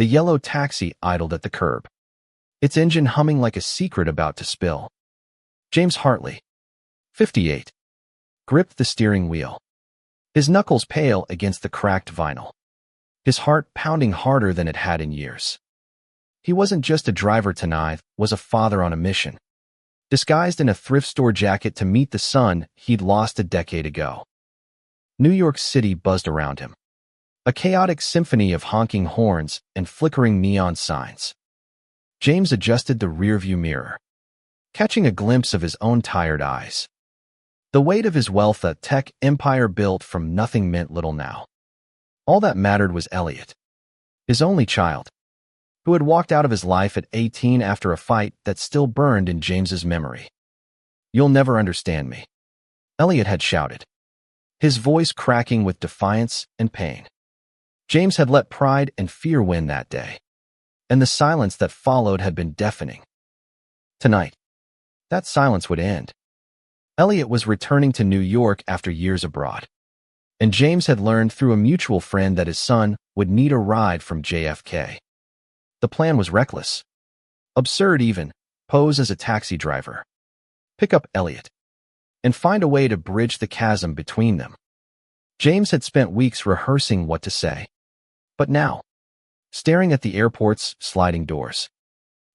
The yellow taxi idled at the curb, its engine humming like a secret about to spill. James Hartley, 58, gripped the steering wheel, his knuckles pale against the cracked vinyl, his heart pounding harder than it had in years. He wasn't just a driver tonight, was a father on a mission, disguised in a thrift store jacket to meet the son he'd lost a decade ago. New York City buzzed around him, a chaotic symphony of honking horns and flickering neon signs. James adjusted the rearview mirror, catching a glimpse of his own tired eyes. The weight of his wealth, a tech empire built from nothing, meant little now. All that mattered was Elliot, his only child, who had walked out of his life at 18 after a fight that still burned in James's memory. "You'll never understand me," Elliot had shouted, his voice cracking with defiance and pain. James had let pride and fear win that day, and the silence that followed had been deafening. Tonight, that silence would end. Elliot was returning to New York after years abroad, and James had learned through a mutual friend that his son would need a ride from JFK. The plan was reckless, absurd even: pose as a taxi driver, pick up Elliot, and find a way to bridge the chasm between them. James had spent weeks rehearsing what to say, but now, staring at the airport's sliding doors,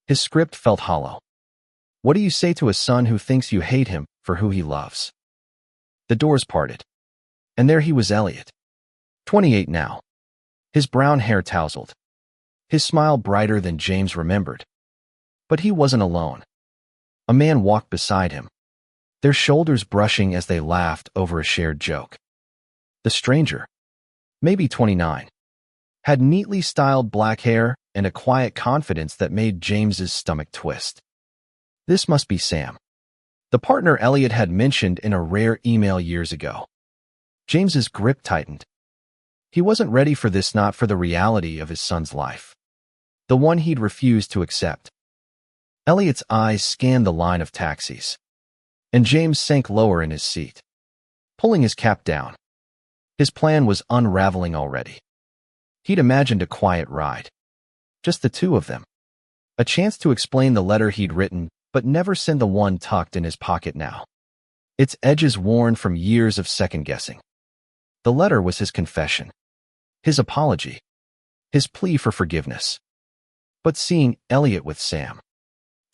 his script felt hollow. What do you say to a son who thinks you hate him for who he loves? The doors parted, and there he was, Elliot, 28 now, his brown hair tousled, his smile brighter than James remembered. But he wasn't alone. A man walked beside him, their shoulders brushing as they laughed over a shared joke. The stranger, maybe 29, had neatly styled black hair and a quiet confidence that made James's stomach twist. This must be Sam, the partner Elliot had mentioned in a rare email years ago. James's grip tightened. He wasn't ready for this, not for the reality of his son's life, the one he'd refused to accept. Elliot's eyes scanned the line of taxis, and James sank lower in his seat, pulling his cap down. His plan was unraveling already. He'd imagined a quiet ride, just the two of them, a chance to explain the letter he'd written, but never send the one tucked in his pocket now, its edges worn from years of second-guessing. The letter was his confession, his apology, his plea for forgiveness. But seeing Elliot with Sam,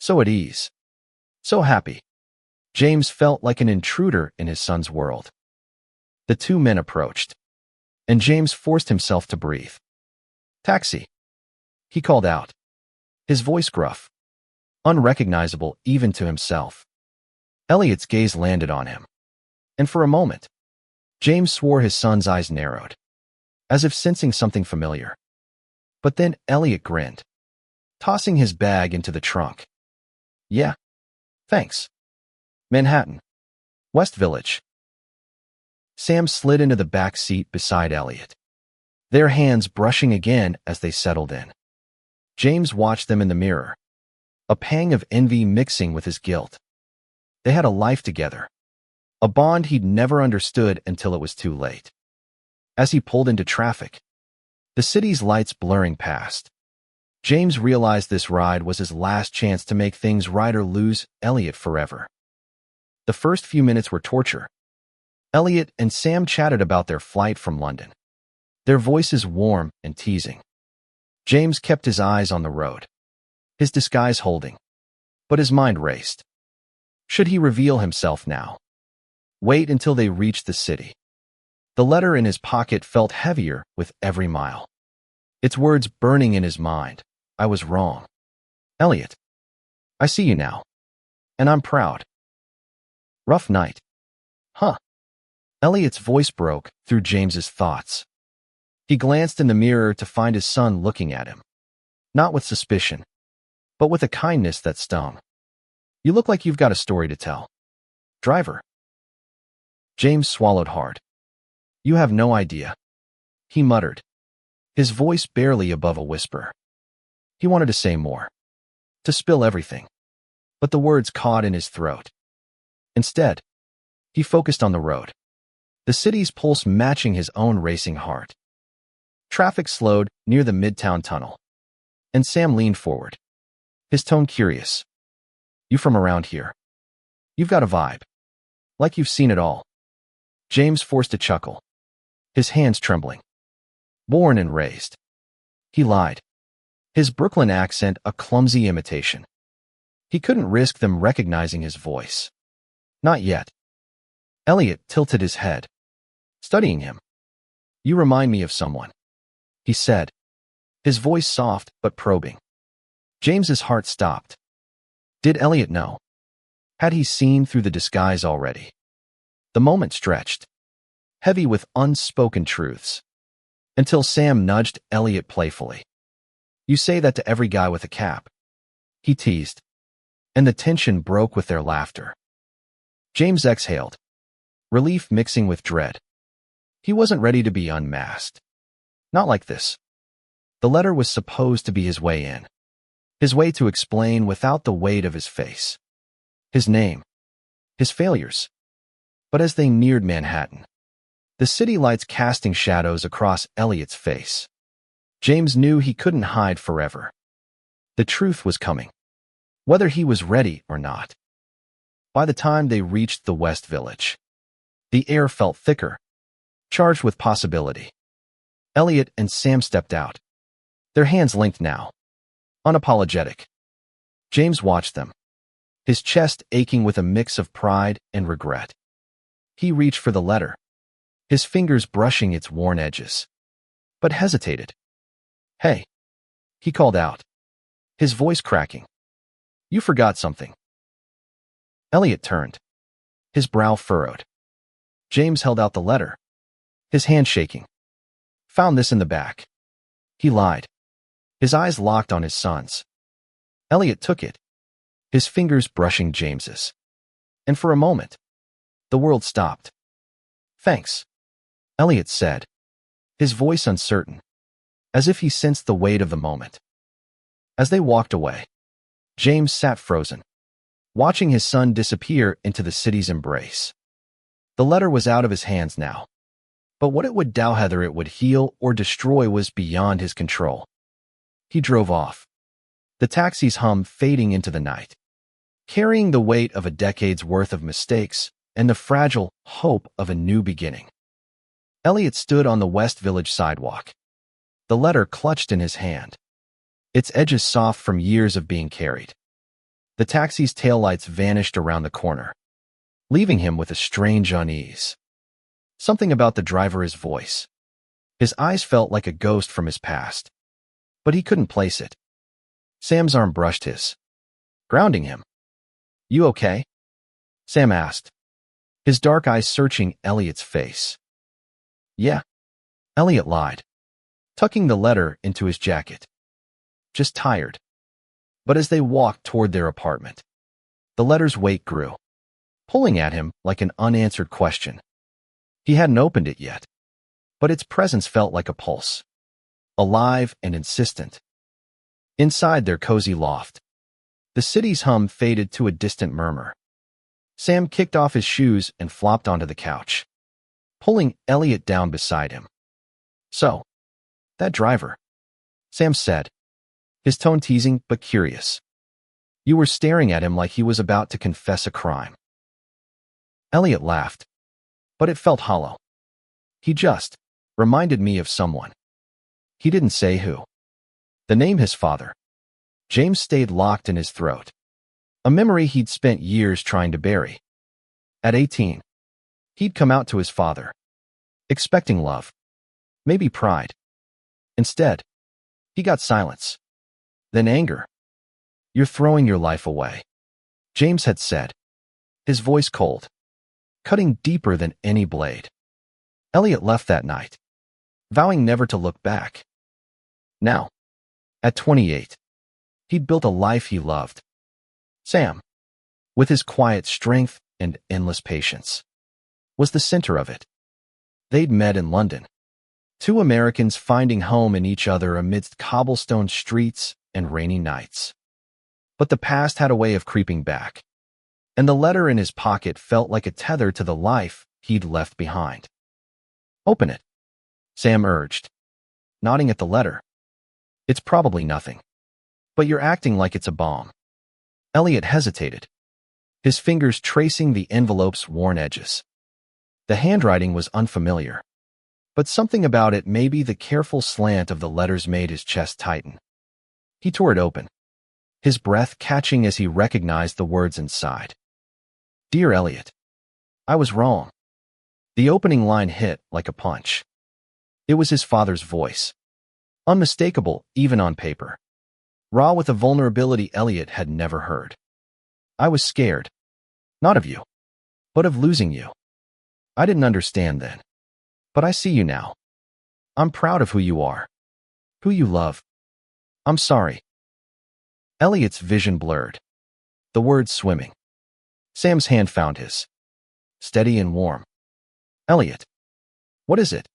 so at ease, so happy, James felt like an intruder in his son's world. The two men approached, and James forced himself to breathe. "Taxi," he called out, his voice gruff, unrecognizable even to himself. Elliot's gaze landed on him, and for a moment, James swore his son's eyes narrowed, as if sensing something familiar. But then Elliot grinned, tossing his bag into the trunk. "Yeah, thanks. Manhattan, West Village." Sam slid into the back seat beside Elliot, their hands brushing again as they settled in. James watched them in the mirror, a pang of envy mixing with his guilt. They had a life together, a bond he'd never understood until it was too late. As he pulled into traffic, the city's lights blurring past, James realized this ride was his last chance to make things right or lose Elliot forever. The first few minutes were torture. Elliot and Sam chatted about their flight from London, their voices warm and teasing. James kept his eyes on the road, his disguise holding, but his mind raced. Should he reveal himself now? Wait until they reached the city? The letter in his pocket felt heavier with every mile, its words burning in his mind. "I was wrong. Elliot, I see you now, and I'm proud." "Rough night, huh?" Elliot's voice broke through James's thoughts. He glanced in the mirror to find his son looking at him, not with suspicion, but with a kindness that stung. "You look like you've got a story to tell, driver." James swallowed hard. "You have no idea," he muttered, his voice barely above a whisper. He wanted to say more, to spill everything, but the words caught in his throat. Instead, he focused on the road, the city's pulse matching his own racing heart. Traffic slowed near the Midtown Tunnel, And Sam leaned forward, his tone curious. You from around here? You've got a vibe. Like you've seen it all. James forced a chuckle, his hands trembling. Born and raised. He lied, his Brooklyn accent a clumsy imitation. He couldn't risk them recognizing his voice. Not yet. Elliot tilted his head, studying him. You remind me of someone, he said, his voice soft but probing. James's heart stopped. Did Elliot know? Had he seen through the disguise already? The moment stretched, heavy with unspoken truths, until Sam nudged Elliot playfully. You say that to every guy with a cap, he teased, and the tension broke with their laughter. James exhaled, relief mixing with dread. He wasn't ready to be unmasked. Not like this. The letter was supposed to be his way in, his way to explain without the weight of his face, his name, his failures. But as they neared Manhattan, the city lights casting shadows across Elliot's face, James knew he couldn't hide forever. The truth was coming, whether he was ready or not. By the time they reached the West Village, the air felt thicker, charged with possibility. Elliot and Sam stepped out, their hands linked now, unapologetic. James watched them, his chest aching with a mix of pride and regret. He reached for the letter, his fingers brushing its worn edges, but hesitated. Hey, he called out, his voice cracking. You forgot something. Elliot turned, his brow furrowed. James held out the letter, his hand shaking. Found this in the back. He lied, his eyes locked on his son's. Elliot took it, his fingers brushing James's. And for a moment, the world stopped. Thanks, Elliot said, his voice uncertain, as if he sensed the weight of the moment. As they walked away, James sat frozen, watching his son disappear into the city's embrace. The letter was out of his hands now, but what it would do, whether it would heal or destroy, was beyond his control. He drove off, the taxi's hum fading into the night, carrying the weight of a decade's worth of mistakes and the fragile hope of a new beginning. Elliot stood on the West Village sidewalk, the letter clutched in his hand, its edges soft from years of being carried. The taxi's taillights vanished around the corner, leaving him with a strange unease. Something about the driver's voice. His eyes felt like a ghost from his past, but he couldn't place it. Sam's arm brushed his, grounding him. You okay? Sam asked, his dark eyes searching Elliot's face. Yeah, Elliot lied, tucking the letter into his jacket. Just tired. But as they walked toward their apartment, the letter's weight grew, pulling at him like an unanswered question. He hadn't opened it yet, but its presence felt like a pulse, alive and insistent. Inside their cozy loft, the city's hum faded to a distant murmur. Sam kicked off his shoes and flopped onto the couch, pulling Elliot down beside him. So, that driver, Sam said, his tone teasing but curious. You were staring at him like he was about to confess a crime. Elliot laughed, but it felt hollow. He just reminded me of someone. He didn't say who. The name his father. James stayed locked in his throat, a memory he'd spent years trying to bury. At 18, he'd come out to his father, expecting love, maybe pride. Instead, he got silence, then anger. You're throwing your life away, James had said, his voice cold, cutting deeper than any blade. Elliot left that night, vowing never to look back. Now, at 28, he'd built a life he loved. Sam, with his quiet strength and endless patience, was the center of it. They'd met in London, two Americans finding home in each other amidst cobblestone streets and rainy nights. But the past had a way of creeping back, and the letter in his pocket felt like a tether to the life he'd left behind. Open it, Sam urged, nodding at the letter. It's probably nothing. But you're acting like it's a bomb. Elliot hesitated, his fingers tracing the envelope's worn edges. The handwriting was unfamiliar, but something about it, maybe the careful slant of the letters, made his chest tighten. He tore it open, his breath catching as he recognized the words inside. Dear Elliot, I was wrong. The opening line hit like a punch. It was his father's voice, unmistakable even on paper, raw with a vulnerability Elliot had never heard. I was scared, not of you, but of losing you. I didn't understand then, but I see you now. I'm proud of who you are, who you love. I'm sorry. Elliot's vision blurred, the words swimming. Sam's hand found his, steady and warm. Elliot, what is it?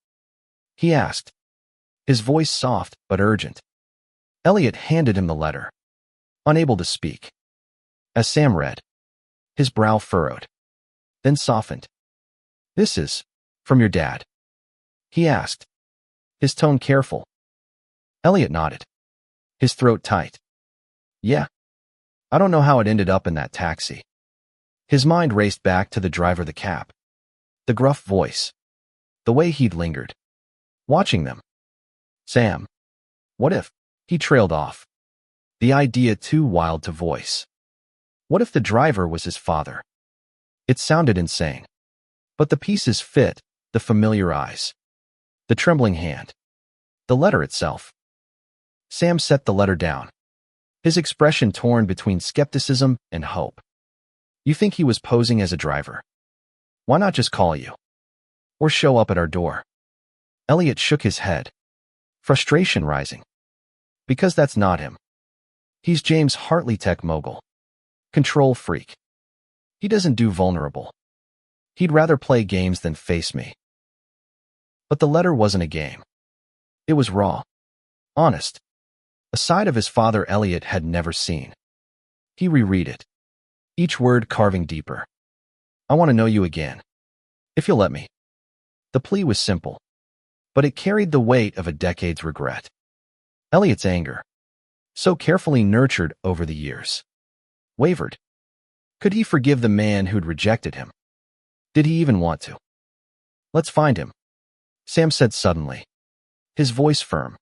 He asked, his voice soft but urgent. Elliot handed him the letter, unable to speak. As Sam read, his brow furrowed, then softened. This is from your dad? He asked, his tone careful. Elliot nodded, his throat tight. Yeah. I don't know how it ended up in that taxi. His mind raced back to the driver, the cab, the gruff voice, the way he'd lingered, watching them. Sam, what if? He trailed off, the idea too wild to voice. What if the driver was his father? It sounded insane, but the pieces fit, the familiar eyes, the trembling hand, the letter itself. Sam set the letter down, his expression torn between skepticism and hope. You think he was posing as a driver? Why not just call you? Or show up at our door? Elliot shook his head, frustration rising. Because that's not him. He's James Hartley, tech mogul, control freak. He doesn't do vulnerable. He'd rather play games than face me. But the letter wasn't a game. It was raw, honest, a side of his father Elliot had never seen. He reread it, each word carving deeper. I want to know you again, if you'll let me. The plea was simple, but it carried the weight of a decade's regret. Elliot's anger, so carefully nurtured over the years, wavered. Could he forgive the man who'd rejected him? Did he even want to? Let's find him, Sam said suddenly, his voice firm.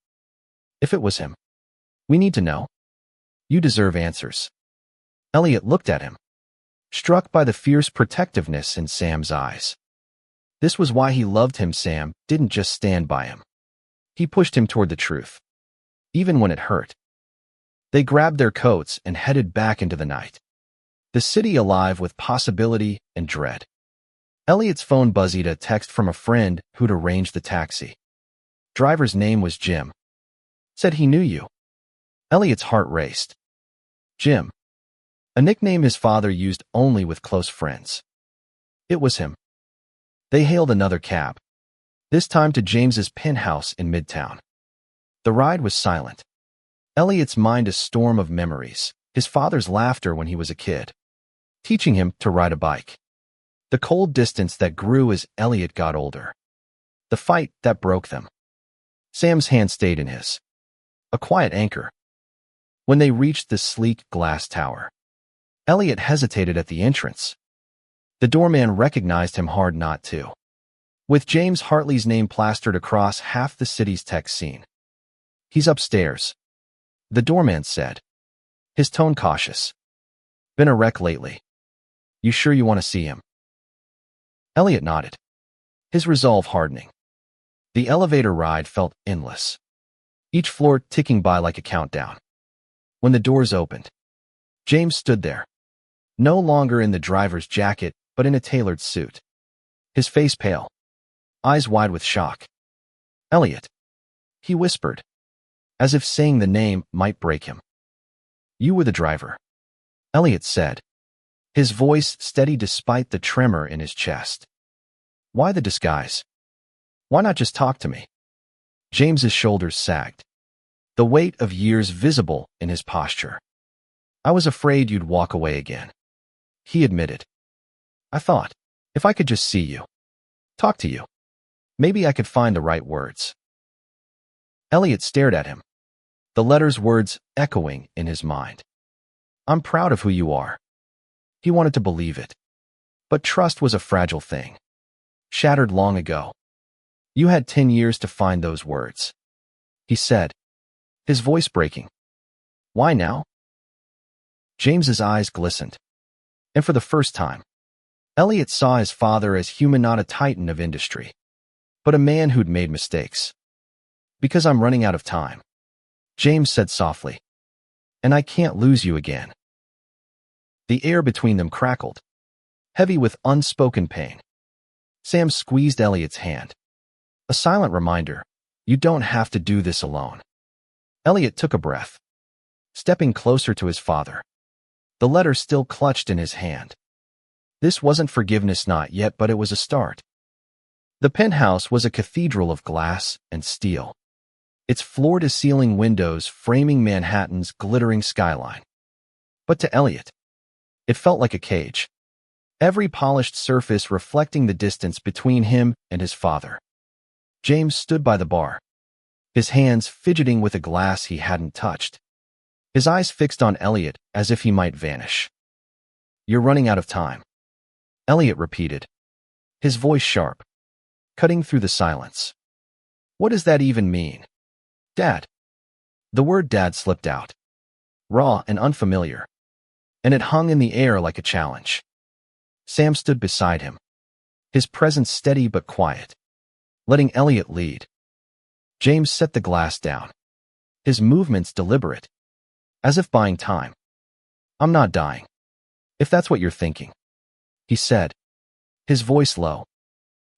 If it was him, we need to know. You deserve answers. Elliot looked at him, struck by the fierce protectiveness in Sam's eyes. This was why he loved him. Sam didn't just stand by him. He pushed him toward the truth, even when it hurt. They grabbed their coats and headed back into the night, the city alive with possibility and dread. Elliot's phone buzzed, a text from a friend who'd arranged the taxi. Driver's name was Jim. Said he knew you. Elliot's heart raced. Jim, a nickname his father used only with close friends. It was him. They hailed another cab, this time to James's penthouse in Midtown. The ride was silent. Elliot's mind a storm of memories, his father's laughter when he was a kid, teaching him to ride a bike. The cold distance that grew as Elliot got older. The fight that broke them. Sam's hand stayed in his, a quiet anchor. When they reached the sleek glass tower, Elliot hesitated at the entrance. The doorman recognized him, hard not to. With James Hartley's name plastered across half the city's tech scene. He's upstairs, the doorman said, his tone cautious. Been a wreck lately. You sure you want to see him? Elliot nodded, his resolve hardening. The elevator ride felt endless, each floor ticking by like a countdown. When the doors opened, James stood there, no longer in the driver's jacket, but in a tailored suit. His face pale, eyes wide with shock. Elliot, he whispered, as if saying the name might break him. You were the driver, Elliot said, his voice steady despite the tremor in his chest. Why the disguise? Why not just talk to me? James's shoulders sagged, the weight of years visible in his posture. I was afraid you'd walk away again, he admitted. I thought, if I could just see you, talk to you, maybe I could find the right words. Elliot stared at him, the letter's words echoing in his mind. I'm proud of who you are. He wanted to believe it. But trust was a fragile thing, shattered long ago. You had 10 years to find those words, he said, his voice breaking. Why now? James's eyes glistened. And for the first time, Elliot saw his father as human, not a titan of industry, but a man who'd made mistakes. Because I'm running out of time, James said softly. And I can't lose you again. The air between them crackled, heavy with unspoken pain. Sam squeezed Elliot's hand. A silent reminder, you don't have to do this alone. Elliot took a breath, stepping closer to his father, the letter still clutched in his hand. This wasn't forgiveness, not yet, but it was a start. The penthouse was a cathedral of glass and steel, its floor-to-ceiling windows framing Manhattan's glittering skyline. But to Elliot, it felt like a cage, every polished surface reflecting the distance between him and his father. James stood by the bar, his hands fidgeting with a glass he hadn't touched, his eyes fixed on Elliot as if he might vanish. You're running out of time, Elliot repeated, his voice sharp, cutting through the silence. What does that even mean? Dad. The word dad slipped out, raw and unfamiliar, and it hung in the air like a challenge. Sam stood beside him, his presence steady but quiet, letting Elliot lead. James set the glass down, his movements deliberate, as if buying time. I'm not dying, if that's what you're thinking, he said, his voice low.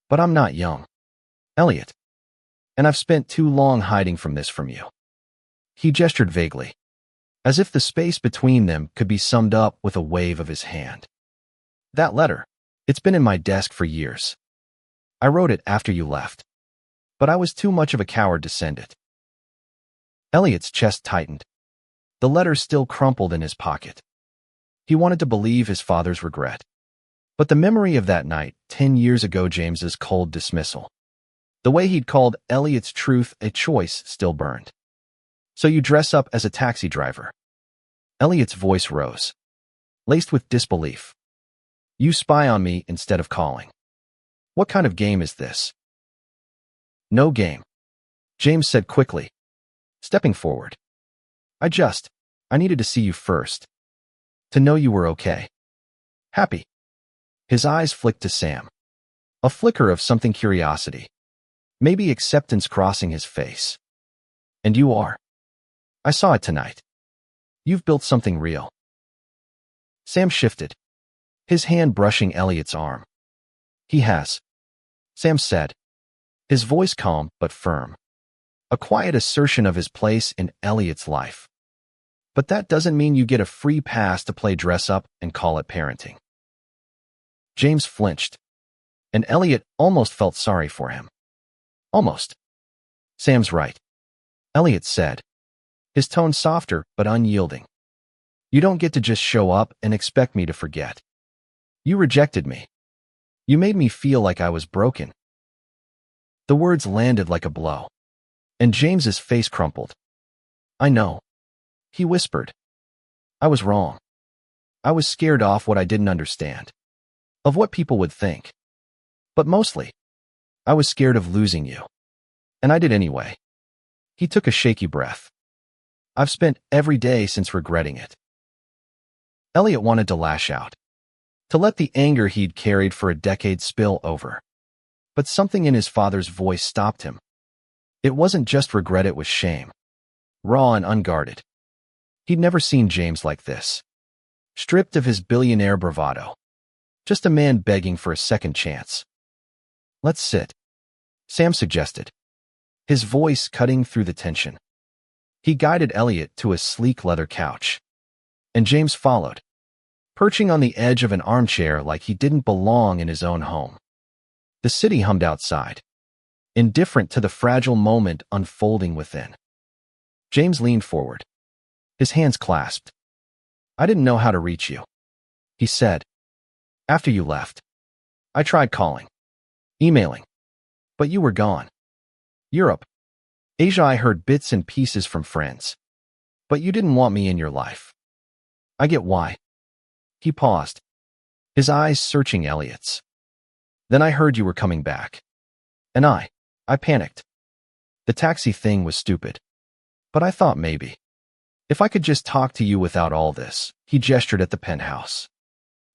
But I'm not young, Elliot. And I've spent too long hiding from this from you. He gestured vaguely, as if the space between them could be summed up with a wave of his hand. That letter, it's been in my desk for years. I wrote it after you left, but I was too much of a coward to send it. Elliot's chest tightened. The letter still crumpled in his pocket. He wanted to believe his father's regret. But the memory of that night, 10 years ago, James's cold dismissal, the way he'd called Elliot's truth a choice, still burned. So you dress up as a taxi driver. Elliot's voice rose, laced with disbelief. You spy on me instead of calling. What kind of game is this? No game, James said quickly, stepping forward. I needed to see you first. To know you were okay. Happy. His eyes flicked to Sam. A flicker of something curiosity. Maybe acceptance crossing his face. And you are. I saw it tonight. You've built something real. Sam shifted, his hand brushing Elliot's arm. He has, Sam said, his voice calm but firm. A quiet assertion of his place in Elliot's life. But that doesn't mean you get a free pass to play dress-up and call it parenting. James flinched, and Elliot almost felt sorry for him. Almost. Sam's right, Elliot said, his tone softer but unyielding. You don't get to just show up and expect me to forget. You rejected me. You made me feel like I was broken. The words landed like a blow, and James's face crumpled. I know, he whispered. I was wrong. I was scared off what I didn't understand, of what people would think. But mostly, I was scared of losing you. And I did anyway. He took a shaky breath. I've spent every day since regretting it. Elliot wanted to lash out, to let the anger he'd carried for a decade spill over. But something in his father's voice stopped him. It wasn't just regret, it was shame. Raw and unguarded. He'd never seen James like this. Stripped of his billionaire bravado. Just a man begging for a second chance. Let's sit, Sam suggested, his voice cutting through the tension. He guided Elliot to a sleek leather couch, and James followed, perching on the edge of an armchair like he didn't belong in his own home. The city hummed outside, indifferent to the fragile moment unfolding within. James leaned forward, his hands clasped. I didn't know how to reach you, he said. After you left, I tried calling, emailing, but you were gone. Europe, Asia, I heard bits and pieces from friends, But you didn't want me in your life. I get why. He paused, his eyes searching Elliot's. Then I heard you were coming back. And I panicked. The taxi thing was stupid. But I thought maybe. If I could just talk to you without all this, he gestured at the penthouse.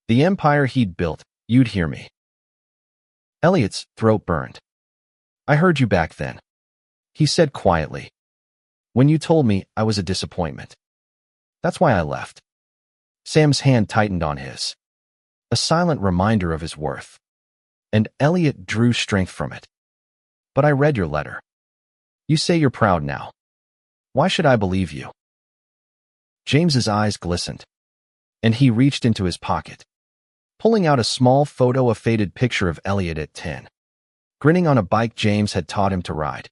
The empire he'd built, you'd hear me. Elliot's throat burned. I heard you back then, he said quietly. When you told me I was a disappointment. That's why I left. Sam's hand tightened on his, a silent reminder of his worth. And Elliot drew strength from it. But I read your letter. You say you're proud now. Why should I believe you? James's eyes glistened, and he reached into his pocket, pulling out a small photo, a faded picture of Elliot at 10, grinning on a bike James had taught him to ride.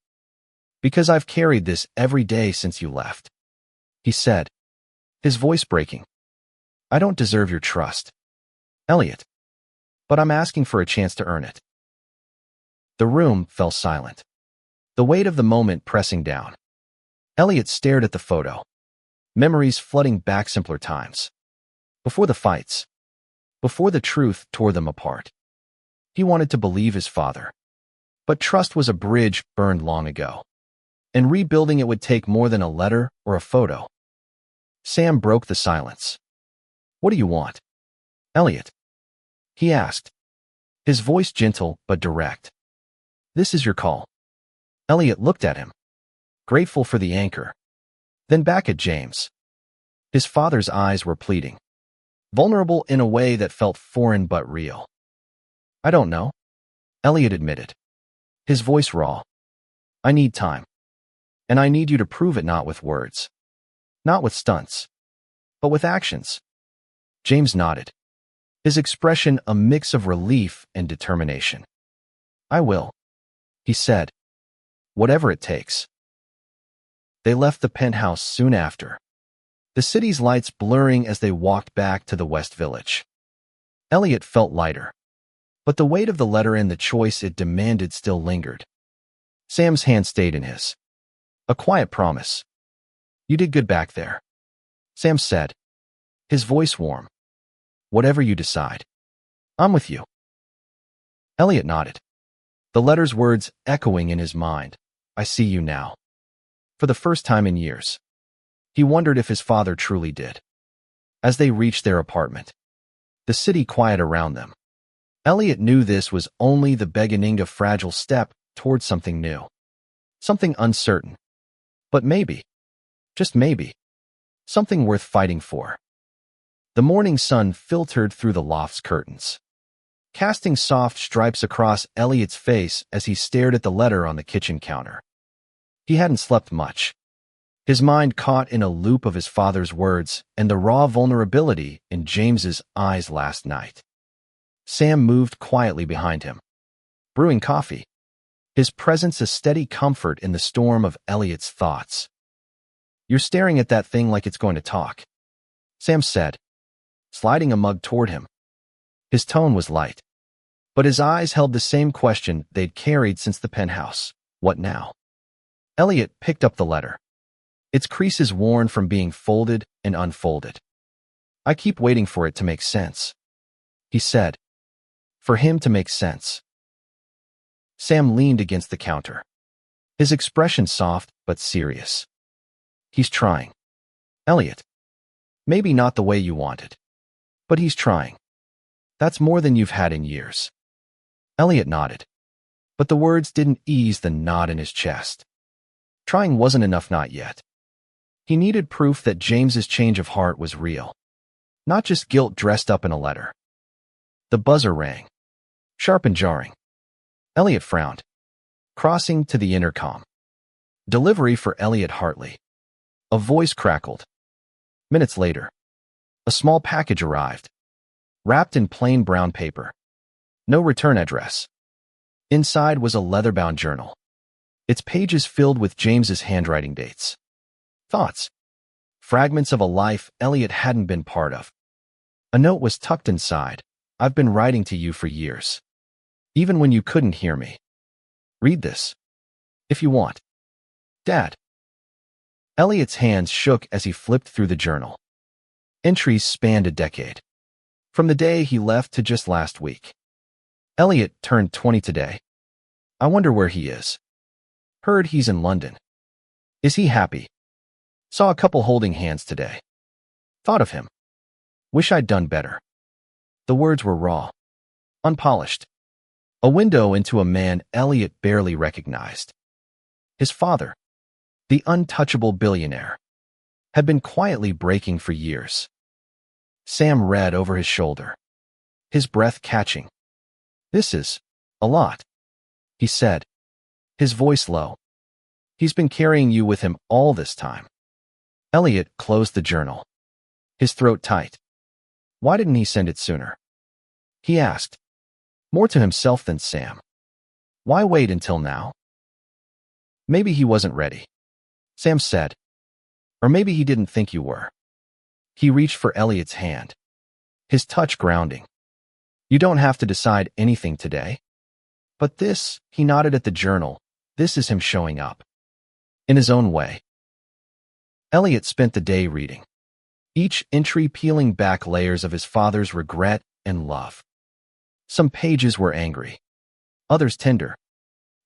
Because I've carried this every day since you left, he said, his voice breaking. I don't deserve your trust, Elliot, but I'm asking for a chance to earn it. The room fell silent, the weight of the moment pressing down. Elliot stared at the photo, memories flooding back simpler times. Before the fights, before the truth tore them apart. He wanted to believe his father, but trust was a bridge burned long ago, and rebuilding it would take more than a letter or a photo. Sam broke the silence. What do you want, Elliot? He asked, his voice gentle but direct. This is your call. Elliot looked at him, grateful for the anchor, then back at James. His father's eyes were pleading, vulnerable in a way that felt foreign but real. I don't know, Elliot admitted, his voice raw. I need time. And I need you to prove it, not with words, not with stunts, but with actions. James nodded, his expression a mix of relief and determination. I will, he said, whatever it takes. They left the penthouse soon after, the city's lights blurring as they walked back to the West Village. Elliot felt lighter, but the weight of the letter and the choice it demanded still lingered. Sam's hand stayed in his, a quiet promise. You did good back there, Sam said, his voice warm. Whatever you decide, I'm with you. Elliot nodded, the letter's words echoing in his mind. I see you now. For the first time in years, he wondered if his father truly did. As they reached their apartment, the city quiet around them, Elliot knew this was only the beginning, a fragile step toward something new, something uncertain, but maybe, just maybe, something worth fighting for. The morning sun filtered through the loft's curtains, casting soft stripes across Elliot's face as he stared at the letter on the kitchen counter. He hadn't slept much, his mind caught in a loop of his father's words and the raw vulnerability in James's eyes last night. Sam moved quietly behind him, brewing coffee, his presence a steady comfort in the storm of Elliot's thoughts. You're staring at that thing like it's going to talk, Sam said, sliding a mug toward him. His tone was light, but his eyes held the same question they'd carried since the penthouse. What now? Elliot picked up the letter, its creases worn from being folded and unfolded. I keep waiting for it to make sense, he said. For him to make sense. Sam leaned against the counter, his expression soft but serious. He's trying, Elliot. Maybe not the way you wanted, but he's trying. That's more than you've had in years. Elliot nodded, but the words didn't ease the knot in his chest. Trying wasn't enough, not yet. He needed proof that James's change of heart was real, not just guilt dressed up in a letter. The buzzer rang, sharp and jarring. Elliot frowned, crossing to the intercom. Delivery for Elliot Hartley. A voice crackled. Minutes later, a small package arrived, wrapped in plain brown paper. No return address. Inside was a leather-bound journal, its pages filled with James's handwriting, dates, thoughts, fragments of a life Elliot hadn't been part of. A note was tucked inside. I've been writing to you for years, even when you couldn't hear me. Read this, if you want. Dad. Elliot's hands shook as he flipped through the journal. Entries spanned a decade. From the day he left to just last week. Elliot turned 20 today. I wonder where he is. Heard he's in London. Is he happy? Saw a couple holding hands today. Thought of him. Wish I'd done better. The words were raw, unpolished. A window into a man Elliot barely recognized. His father, the untouchable billionaire, had been quietly breaking for years. Sam read over his shoulder, his breath catching. This is a lot, he said, his voice low. He's been carrying you with him all this time. Elliot closed the journal, his throat tight. Why didn't he send it sooner? He asked, more to himself than Sam. Why wait until now? Maybe he wasn't ready, Sam said. Or maybe he didn't think you were. He reached for Elliot's hand, his touch grounding. You don't have to decide anything today. But this, he nodded at the journal, this is him showing up. In his own way. Elliot spent the day reading, each entry peeling back layers of his father's regret and love. Some pages were angry, others tender,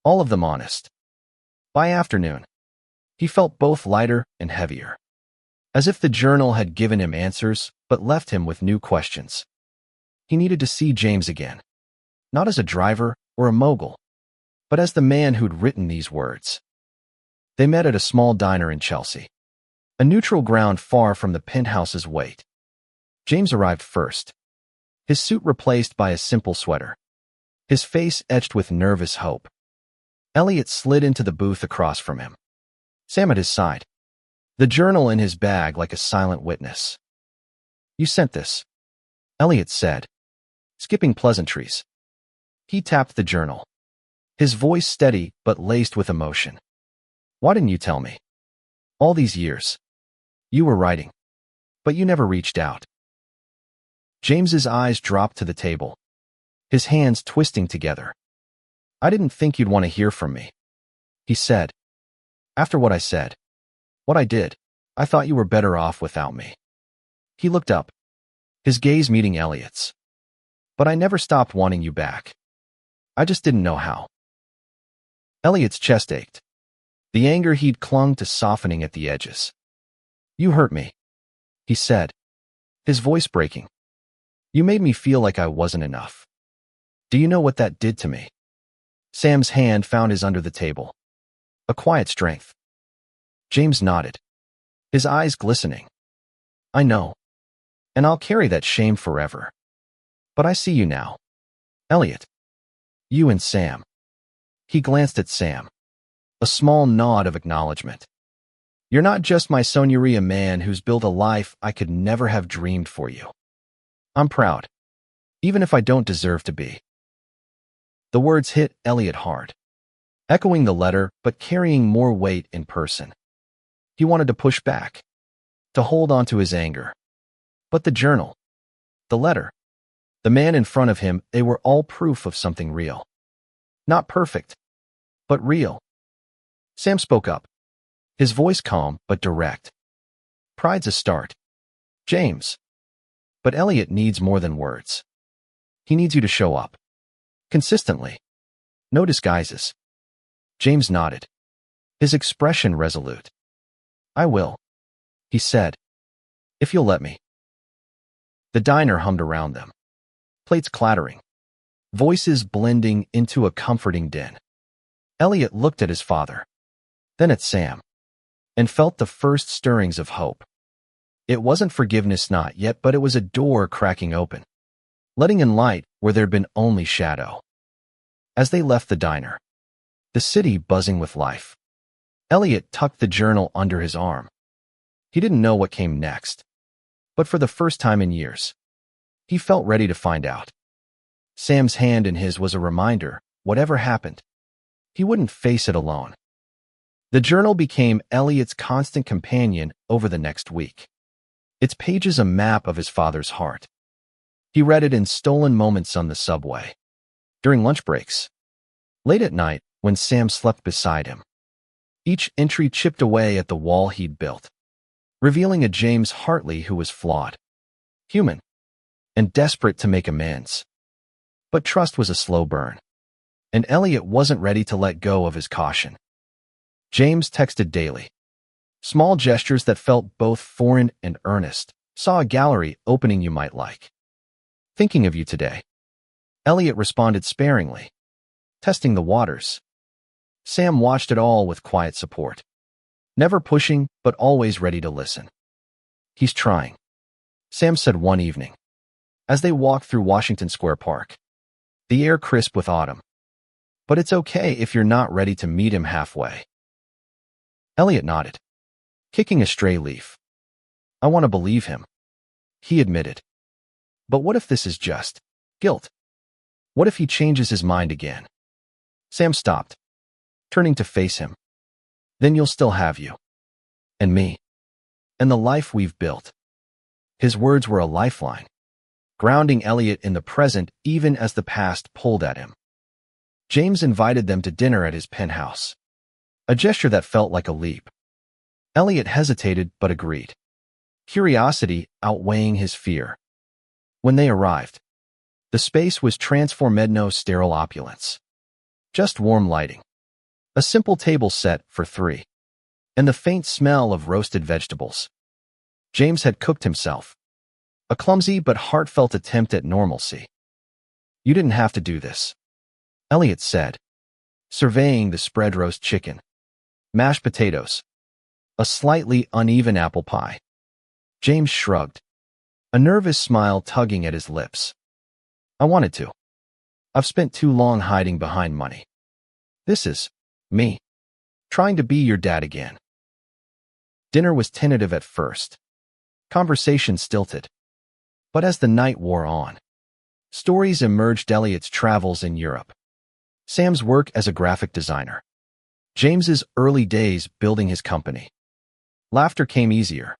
all of them honest. By afternoon, he felt both lighter and heavier, as if the journal had given him answers but left him with new questions. He needed to see James again, not as a driver or a mogul, but as the man who'd written these words. They met at a small diner in Chelsea, a neutral ground far from the penthouse's weight. James arrived first, his suit replaced by a simple sweater, his face etched with nervous hope. Elliot slid into the booth across from him, Sam at his side, the journal in his bag like a silent witness. You sent this, Elliot said, skipping pleasantries. He tapped the journal, his voice steady but laced with emotion. Why didn't you tell me? All these years. You were writing, but you never reached out. James's eyes dropped to the table, his hands twisting together. I didn't think you'd want to hear from me, he said. After what I said, what I did, I thought you were better off without me. He looked up, his gaze meeting Elliot's. But I never stopped wanting you back. I just didn't know how. Elliot's chest ached, the anger he'd clung to softening at the edges. You hurt me, he said, his voice breaking. You made me feel like I wasn't enough. Do you know what that did to me? Sam's hand found his under the table, a quiet strength. James nodded, his eyes glistening. I know, and I'll carry that shame forever. But I see you now. Elliot. You and Sam. He glanced at Sam, a small nod of acknowledgement. You're not just my Sonia, a man who's built a life I could never have dreamed for you. I'm proud, even if I don't deserve to be. The words hit Elliot hard, echoing the letter but carrying more weight in person. He wanted to push back, to hold on to his anger. But the journal, the letter, the man in front of him, they were all proof of something real. Not perfect, but real. Sam spoke up, his voice calm but direct. Pride's a start, James. But Elliot needs more than words. He needs you to show up. Consistently. No disguises. James nodded, his expression resolute. I will, he said, if you'll let me. The diner hummed around them, plates clattering, voices blending into a comforting din. Elliot looked at his father, then at Sam, and felt the first stirrings of hope. It wasn't forgiveness not yet, but it was a door cracking open, letting in light where there'd been only shadow. As they left the diner, the city buzzing with life, Elliot tucked the journal under his arm. He didn't know what came next, but for the first time in years, he felt ready to find out. Sam's hand in his was a reminder, whatever happened, he wouldn't face it alone. The journal became Elliot's constant companion over the next week, its pages a map of his father's heart. He read it in stolen moments on the subway, during lunch breaks, late at night when Sam slept beside him. Each entry chipped away at the wall he'd built, revealing a James Hartley who was flawed, human, and desperate to make amends. But trust was a slow burn, and Elliot wasn't ready to let go of his caution. James texted daily. Small gestures that felt both foreign and earnest. Saw a gallery opening you might like. Thinking of you today. Elliot responded sparingly, testing the waters. Sam watched it all with quiet support. Never pushing, but always ready to listen. He's trying, Sam said one evening, as they walked through Washington Square Park, the air crisp with autumn. But it's okay if you're not ready to meet him halfway. Elliot nodded, kicking a stray leaf. I want to believe him, he admitted. But what if this is just guilt? What if he changes his mind again? Sam stopped, turning to face him. Then you'll still have you. And me. And the life we've built. His words were a lifeline, grounding Elliot in the present even as the past pulled at him. James invited them to dinner at his penthouse, a gesture that felt like a leap. Elliot hesitated but agreed, curiosity outweighing his fear. When they arrived, the space was transformed no sterile opulence. Just warm lighting, a simple table set for three, and the faint smell of roasted vegetables. James had cooked himself, a clumsy but heartfelt attempt at normalcy. You didn't have to do this, Elliot said, surveying the spread roast chicken, mashed potatoes, a slightly uneven apple pie. James shrugged, a nervous smile tugging at his lips. I wanted to. I've spent too long hiding behind money. This is me, trying to be your dad again. Dinner was tentative at first, conversation stilted. But as the night wore on, stories emerged: Elliot's travels in Europe, Sam's work as a graphic designer, James's early days building his company. Laughter came easier,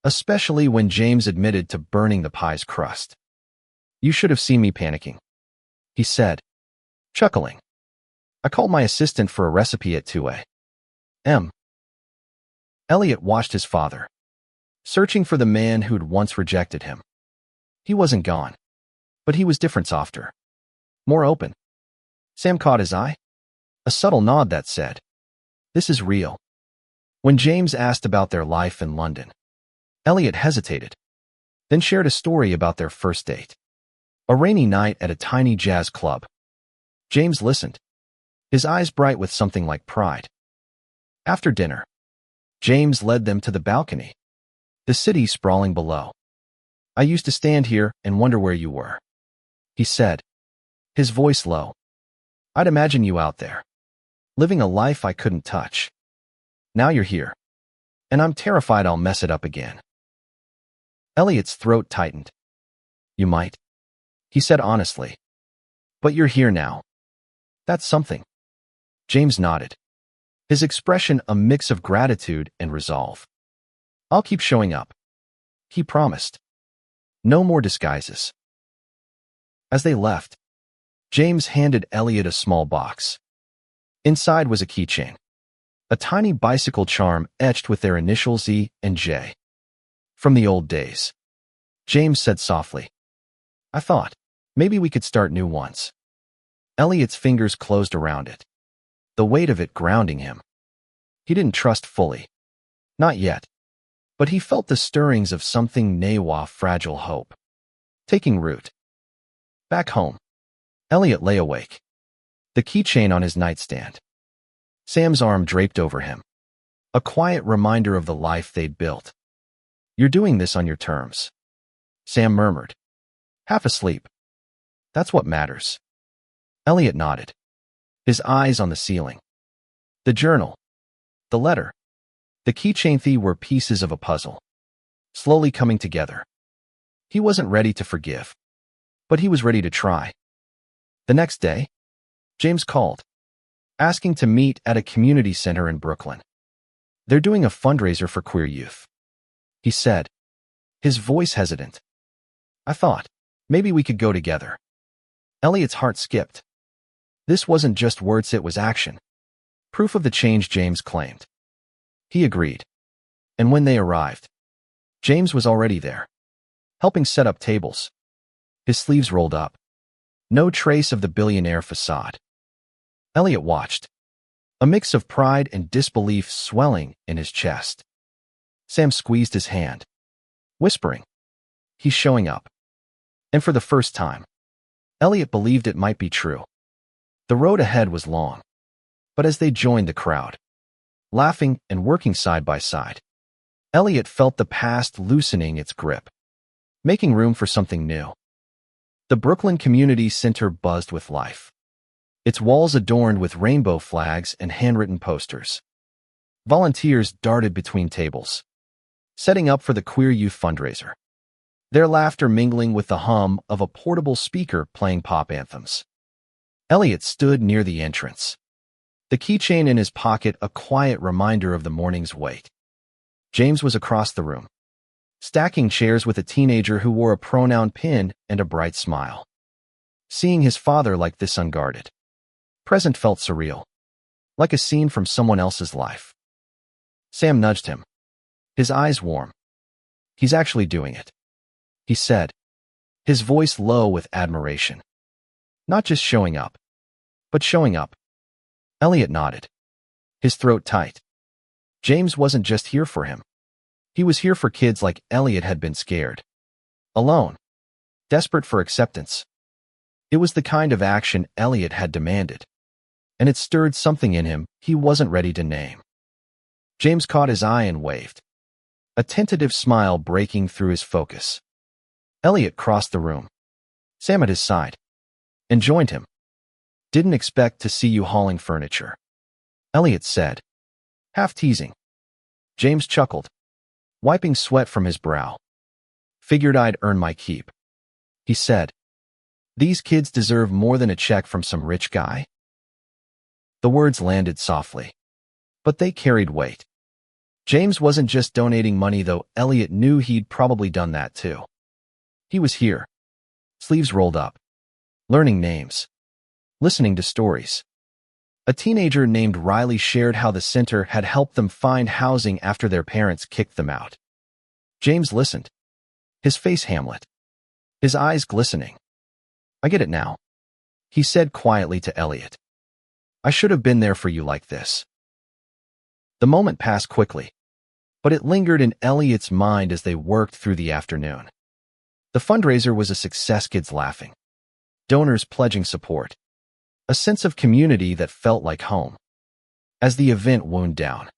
especially when James admitted to burning the pie's crust. You should have seen me panicking, he said, chuckling. I called my assistant for a recipe at 2 a.m. Elliot watched his father, searching for the man who'd once rejected him. He wasn't gone, but he was different, softer, more open. Sam caught his eye, a subtle nod that said, this is real. When James asked about their life in London, Elliot hesitated, then shared a story about their first date, a rainy night at a tiny jazz club. James listened, his eyes bright with something like pride. After dinner, James led them to the balcony, the city sprawling below. I used to stand here and wonder where you were, he said, his voice low. I'd imagine you out there, living a life I couldn't touch. Now you're here, and I'm terrified I'll mess it up again. Elliot's throat tightened. You might, he said honestly. But you're here now. That's something. James nodded, his expression a mix of gratitude and resolve. I'll keep showing up, he promised. No more disguises. As they left, James handed Elliot a small box. Inside was a keychain, a tiny bicycle charm etched with their initials E and J. From the old days, James said softly. I thought, maybe we could start new ones. Elliot's fingers closed around it, the weight of it grounding him. He didn't trust fully. Not yet. But he felt the stirrings of something nawa fragile hope, taking root. Back home, Elliot lay awake, the keychain on his nightstand, Sam's arm draped over him, a quiet reminder of the life they'd built. You're doing this on your terms, Sam murmured, half asleep. That's what matters. Elliot nodded, his eyes on the ceiling. The journal, the letter, the keychain were pieces of a puzzle, slowly coming together. He wasn't ready to forgive, but he was ready to try. The next day, James called, asking to meet at a community center in Brooklyn. They're doing a fundraiser for queer youth, he said, his voice hesitant. I thought, maybe we could go together. Elliot's heart skipped. This wasn't just words, it was action. Proof of the change James claimed. He agreed. And when they arrived, James was already there, helping set up tables. His sleeves rolled up. No trace of the billionaire facade. Elliot watched, a mix of pride and disbelief swelling in his chest. Sam squeezed his hand, whispering, "He's showing up." And for the first time, Elliot believed it might be true. The road ahead was long, but as they joined the crowd, laughing and working side by side, Elliot felt the past loosening its grip, making room for something new. The Brooklyn Community Center buzzed with life, its walls adorned with rainbow flags and handwritten posters. Volunteers darted between tables, setting up for the Queer Youth fundraiser, their laughter mingling with the hum of a portable speaker playing pop anthems. Elliot stood near the entrance, the keychain in his pocket a quiet reminder of the morning's wait. James was across the room, stacking chairs with a teenager who wore a pronoun pin and a bright smile. Seeing his father like this unguarded, present felt surreal, like a scene from someone else's life. Sam nudged him, his eyes warm. "He's actually doing it," he said, his voice low with admiration. "Not just showing up, but showing up." Elliot nodded, his throat tight. James wasn't just here for him. He was here for kids like Elliot had been scared, alone, desperate for acceptance. It was the kind of action Elliot had demanded, and it stirred something in him he wasn't ready to name. James caught his eye and waved, a tentative smile breaking through his focus. Elliot crossed the room, Sam at his side, and joined him. "Didn't expect to see you hauling furniture," Elliot said, half teasing. James chuckled, wiping sweat from his brow. "Figured I'd earn my keep," he said. "These kids deserve more than a check from some rich guy." The words landed softly, but they carried weight. James wasn't just donating money, though Elliot knew he'd probably done that too. He was here, sleeves rolled up, learning names, listening to stories. A teenager named Riley shared how the center had helped them find housing after their parents kicked them out. James listened, his face hamlet, his eyes glistening. "I get it now," he said quietly to Elliot. "I should have been there for you like this." The moment passed quickly, but it lingered in Elliot's mind as they worked through the afternoon. The fundraiser was a success, kids laughing, donors pledging support, a sense of community that felt like home. As the event wound down,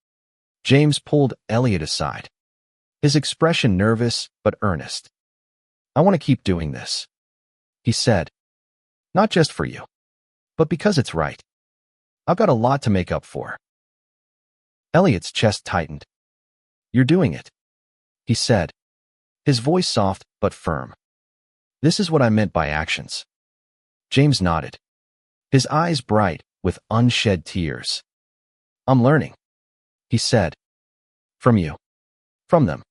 James pulled Elliot aside, his expression nervous but earnest. "I want to keep doing this," he said. "Not just for you, but because it's right. I've got a lot to make up for." Elliot's chest tightened. "You're doing it," he said, his voice soft but firm. "This is what I meant by actions." James nodded, his eyes bright with unshed tears. "I'm learning," he said. "From you. From them."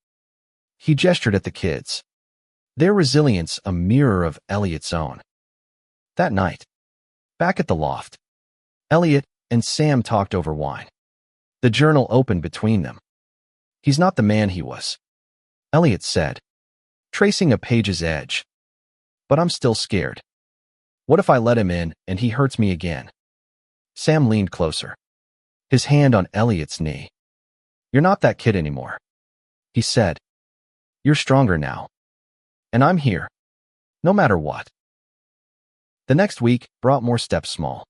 He gestured at the kids, their resilience a mirror of Elliot's own. That night, back at the loft, Elliot and Sam talked over wine. The journal opened between them. "He's not the man he was," Elliot said, tracing a page's edge. "But I'm still scared. What if I let him in and he hurts me again?" Sam leaned closer, his hand on Elliot's knee. "You're not that kid anymore," he said. "You're stronger now. And I'm here, no matter what." The next week brought more steps, small,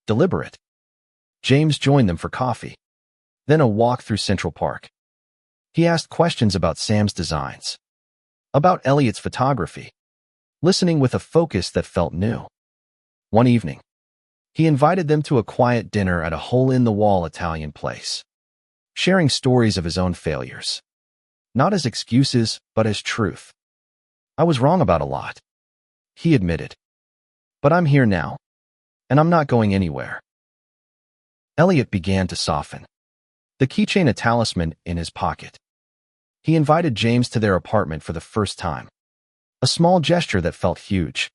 deliberate. James joined them for coffee, then a walk through Central Park. He asked questions about Sam's designs, about Elliot's photography, listening with a focus that felt new. One evening, he invited them to a quiet dinner at a hole-in-the-wall Italian place, sharing stories of his own failures, not as excuses, but as truth. "I was wrong about a lot," he admitted. "But I'm here now, and I'm not going anywhere." Elliot began to soften, the keychain a talisman in his pocket. He invited James to their apartment for the first time, a small gesture that felt huge.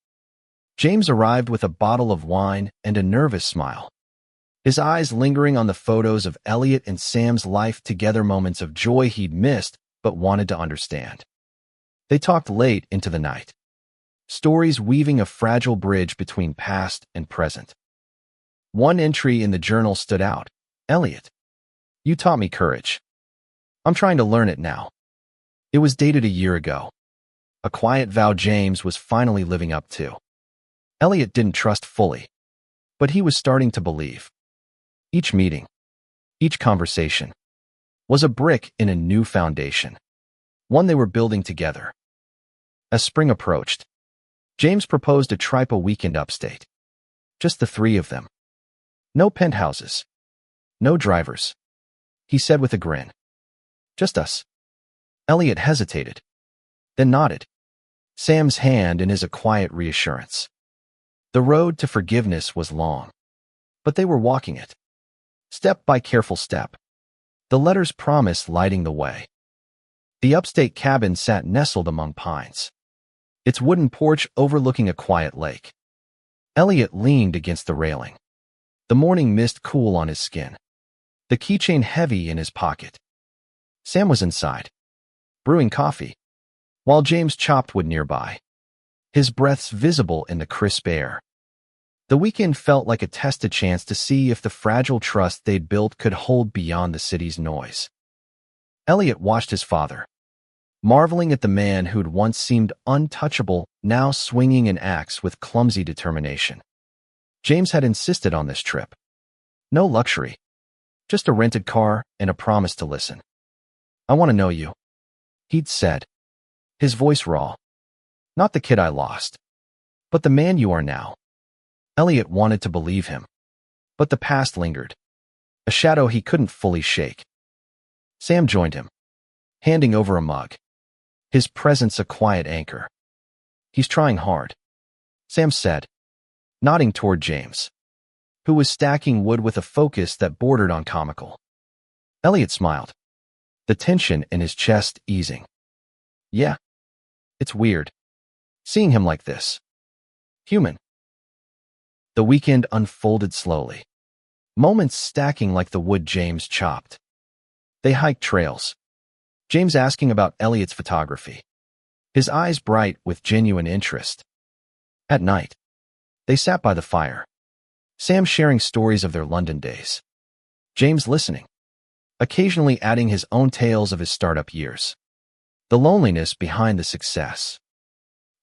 James arrived with a bottle of wine and a nervous smile. his eyes lingering on the photos of Elliot and Sam's life together, moments of joy he'd missed but wanted to understand. They talked late into the night, stories weaving a fragile bridge between past and present. One entry in the journal stood out. Elliot, you taught me courage. I'm trying to learn it now. It was dated a year ago. A quiet vow James was finally living up to. Elliot didn't trust fully, but he was starting to believe. Each meeting, each conversation, was a brick in a new foundation, one they were building together. As spring approached, James proposed a trip, a weekend upstate. Just the three of them. No penthouses. No drivers. He said with a grin. Just us. Elliot hesitated, then nodded, Sam's hand in his a quiet reassurance. The road to forgiveness was long, but they were walking it, step by careful step, the letter's promise lighting the way. The upstate cabin sat nestled among pines, its wooden porch overlooking a quiet lake. Elliot leaned against the railing, the morning mist cool on his skin, the keychain heavy in his pocket. Sam was inside, brewing coffee, while James chopped wood nearby, his breaths visible in the crisp air. The weekend felt like a test, a chance to see if the fragile trust they'd built could hold beyond the city's noise. Elliot watched his father, marveling at the man who'd once seemed untouchable, now swinging an axe with clumsy determination. James had insisted on this trip. No luxury, just a rented car and a promise to listen. I want to know you, he'd said, his voice raw. Not the kid I lost, but the man you are now. Elliot wanted to believe him, but the past lingered, a shadow he couldn't fully shake. Sam joined him, handing over a mug, his presence a quiet anchor. He's trying hard, Sam said, nodding toward James, who was stacking wood with a focus that bordered on comical. Elliot smiled, the tension in his chest easing. Yeah, it's weird, seeing him like this. Human. The weekend unfolded slowly, moments stacking like the wood James chopped. They hiked trails, James asking about Elliot's photography, his eyes bright with genuine interest. At night, they sat by the fire, Sam sharing stories of their London days, James listening, occasionally adding his own tales of his startup years. The loneliness behind the success.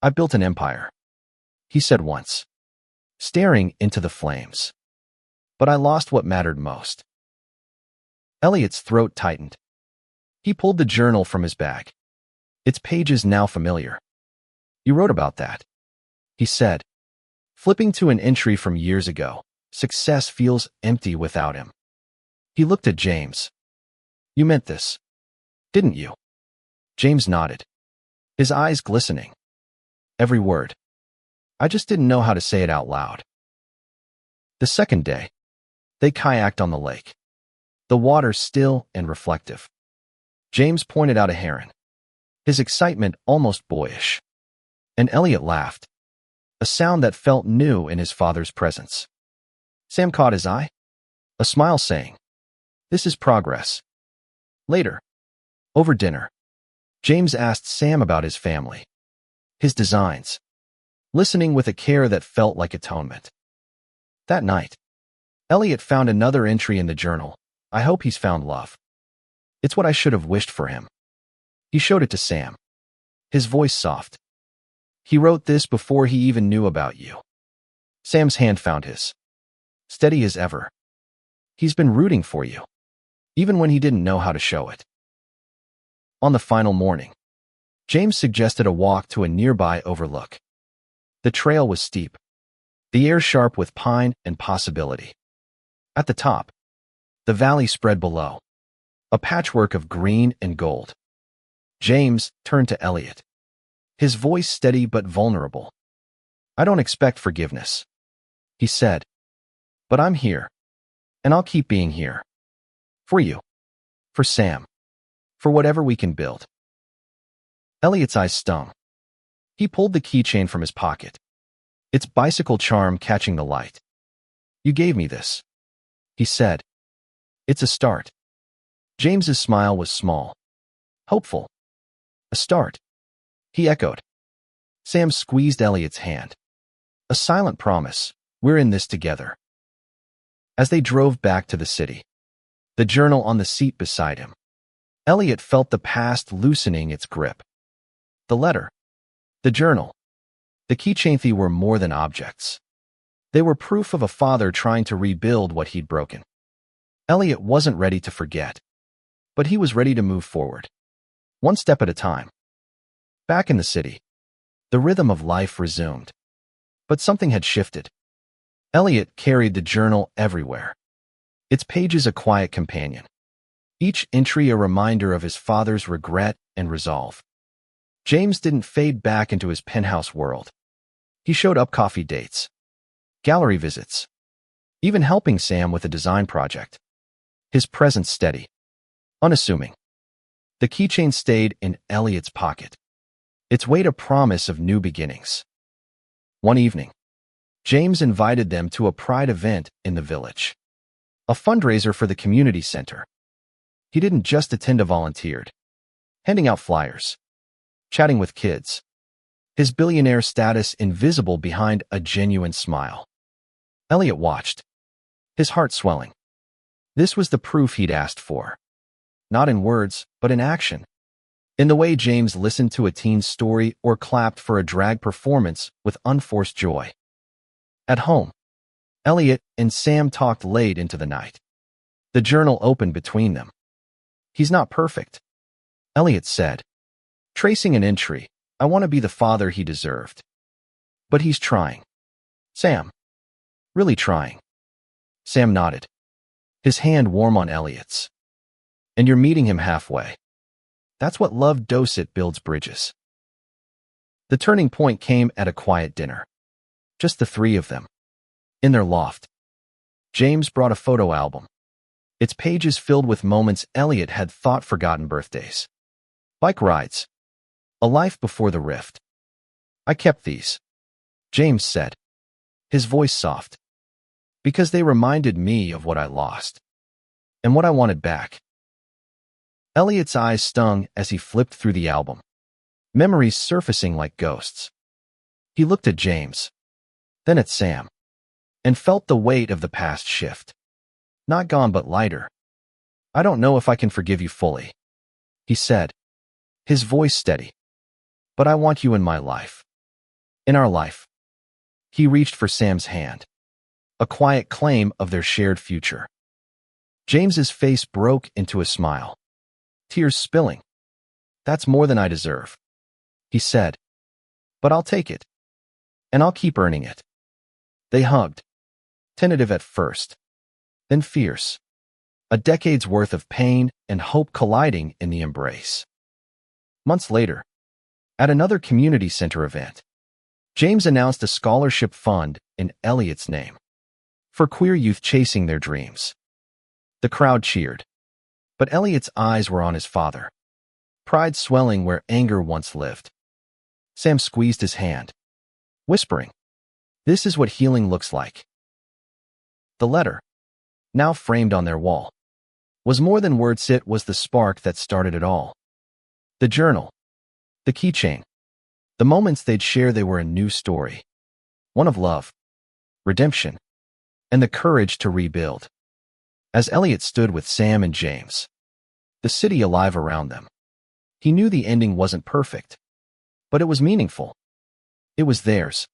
I built an empire, he said once, staring into the flames. But I lost what mattered most. Elliot's throat tightened. He pulled the journal from his bag, its pages now familiar. You wrote about that, he said, flipping to an entry from years ago. Success feels empty without him. He looked at James. You meant this, didn't you? James nodded, his eyes glistening. Every word. I just didn't know how to say it out loud. The second day, they kayaked on the lake, the water still and reflective. James pointed out a heron, his excitement almost boyish. And Elliot laughed, a sound that felt new in his father's presence. Sam caught his eye, a smile saying, "This is progress." Later, over dinner, James asked Sam about his family, his designs, listening with a care that felt like atonement. That night, Elliot found another entry in the journal. I hope he's found love. It's what I should have wished for him. He showed it to Sam, his voice soft. He wrote this before he even knew about you. Sam's hand found his, steady as ever. He's been rooting for you, even when he didn't know how to show it. On the final morning, James suggested a walk to a nearby overlook. The trail was steep, the air sharp with pine and possibility. At the top, the valley spread below, a patchwork of green and gold. James turned to Elliot, his voice steady but vulnerable. I don't expect forgiveness, he said, but I'm here, and I'll keep being here. For you, for Sam, for whatever we can build. Elliot's eyes stung. He pulled the keychain from his pocket, its bicycle charm catching the light. You gave me this, he said. It's a start. James's smile was small. Hopeful. A start. He echoed. Sam squeezed Elliot's hand. A silent promise. We're in this together. As they drove back to the city, the journal on the seat beside him, Elliot felt the past loosening its grip. The letter, the journal, the keychain were more than objects. They were proof of a father trying to rebuild what he'd broken. Elliot wasn't ready to forget, but he was ready to move forward, one step at a time. Back in the city, the rhythm of life resumed. But something had shifted. Elliot carried the journal everywhere. Its pages a quiet companion. Each entry a reminder of his father's regret and resolve. James didn't fade back into his penthouse world. He showed up coffee dates, gallery visits, even helping Sam with a design project. His presence steady, unassuming. The keychain stayed in Elliot's pocket, its weight a promise of new beginnings. One evening, James invited them to a pride event in the village, a fundraiser for the community center. He didn't just attend to volunteered, handing out flyers, chatting with kids, his billionaire status invisible behind a genuine smile. Elliot watched, his heart swelling. This was the proof he'd asked for. Not in words, but in action. In the way James listened to a teen's story or clapped for a drag performance with unforced joy. At home, Elliot and Sam talked late into the night. The journal opened between them. He's not perfect, Elliot said, tracing an entry. I want to be the father he deserved. But he's trying. Sam. Really trying. Sam nodded, his hand warm on Elliot's. And you're meeting him halfway. That's what love does, it builds bridges. The turning point came at a quiet dinner. Just the three of them. In their loft. James brought a photo album, its pages filled with moments Elliot had thought forgotten: birthdays, bike rides, a life before the rift. I kept these, James said, his voice soft, because they reminded me of what I lost and what I wanted back. Elliot's eyes stung as he flipped through the album, memories surfacing like ghosts. He looked at James, then at Sam, and felt the weight of the past shift. Not gone, but lighter. I don't know if I can forgive you fully, he said, his voice steady. But I want you in my life. In our life. He reached for Sam's hand, a quiet claim of their shared future. James's face broke into a smile, tears spilling. That's more than I deserve, he said. But I'll take it. And I'll keep earning it. They hugged, tentative at first, then fierce, a decade's worth of pain and hope colliding in the embrace. Months later, at another community center event, James announced a scholarship fund in Elliot's name for queer youth chasing their dreams. The crowd cheered, but Elliot's eyes were on his father, pride swelling where anger once lived. Sam squeezed his hand, whispering, "This is what healing looks like." The letter, now framed on their wall, was more than words. It was the spark that started it all. The journal, the keychain, the moments they'd share. They were a new story, one of love, redemption, and the courage to rebuild. As Elliot stood with Sam and James, the city alive around them, he knew the ending wasn't perfect, but it was meaningful. It was theirs.